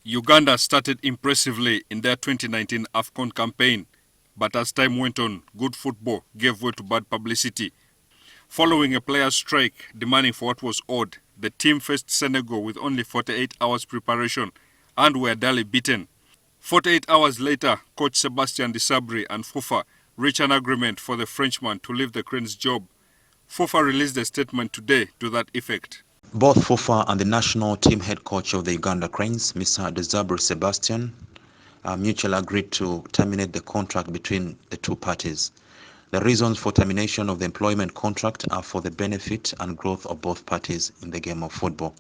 Uganda started impressively in their 2019 AFCOn campaign, but as time went on, good football gave way to bad publicity. Following a players' strike demanding for what was owed, the team faced Senegal with only 48 hours preparation and were barely beaten. 48 hours later, coach Sebastien Desabre and FIFA reached an agreement for the Frenchman to leave the Cranes' job. FIFA released a statement today to that effect. Both FIFA and the national team head coach of the Uganda Cranes, Mr. Desabre Sebastian, mutually agreed to terminate the contract between the two parties. The reasons for termination of the employment contract are for the benefit and growth of both parties in the game of football.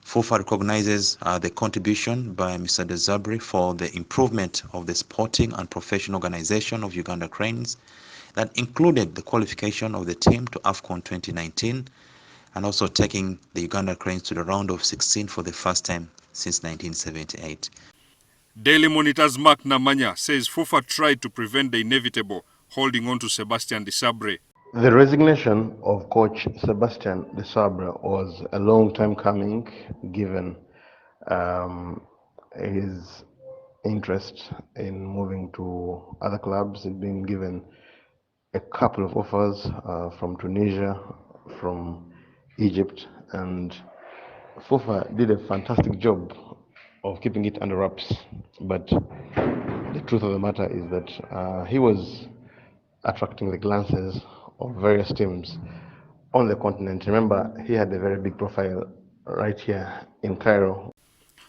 FIFA recognizes the contribution by Mr. Desabre for the improvement of the sporting and professional organization of Uganda Cranes that included the qualification of the team to AFCON 2019 and also taking the Uganda Cranes to the round of 16 for the first time since 1978. Daily Monitor's Mark Namanya says FIFA tried to prevent the inevitable, holding on to Sebastien Desabre. The resignation of coach Sebastien Desabre was a long time coming, given his interest in moving to other clubs. He'd been given a couple of offers from Tunisia, from Egypt, and FIFA did a fantastic job of keeping it under wraps. But the truth of the matter is that he was attracting the glances of various teams on the continent. Remember, he had a very big profile right here in Cairo.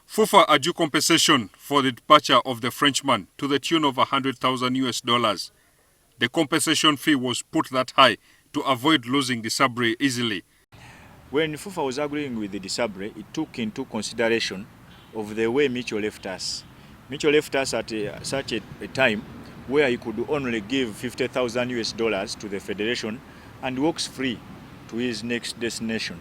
FIFA are due compensation for the departure of the Frenchman to the tune of $100,000. The compensation fee was put that high to avoid losing Desabre easily. When FIFA was agreeing with the Desabre, it took into consideration of the way Mitchell left us. Mitchell left us at such a time where he could only give $50,000 to the federation and walks free to his next destination.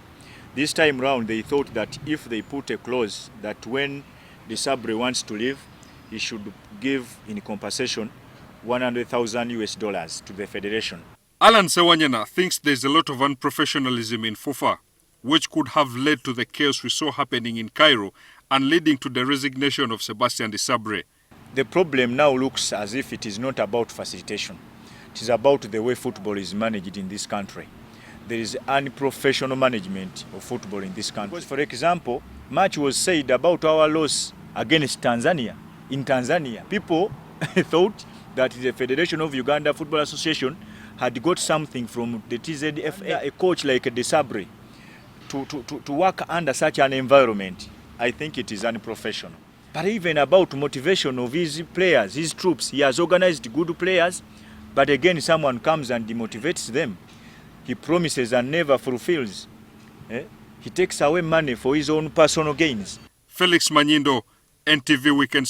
This time round, they thought that if they put a clause that when Desabre wants to leave, he should give in compensation $100,000 to the federation. Allan Ssewanyana thinks there's a lot of unprofessionalism in FIFA, which could have led to the chaos we saw happening in Cairo and leading to the resignation of Sebastien Desabre. The problem now looks as if it is not about facilitation. It is about the way football is managed in this country. There is unprofessional management of football in this country. Because, for example, much was said about our loss against Tanzania. In Tanzania, people thought that the Federation of Uganda Football Association had got something from the TZFA. A coach like Desabre to work under such an environment, I think it is unprofessional. But even about motivation of his players, his troops, he has organized good players, but again someone comes and demotivates them. He promises and never fulfills. He takes away money for his own personal gains. Felix Manyindo, NTV Weekend.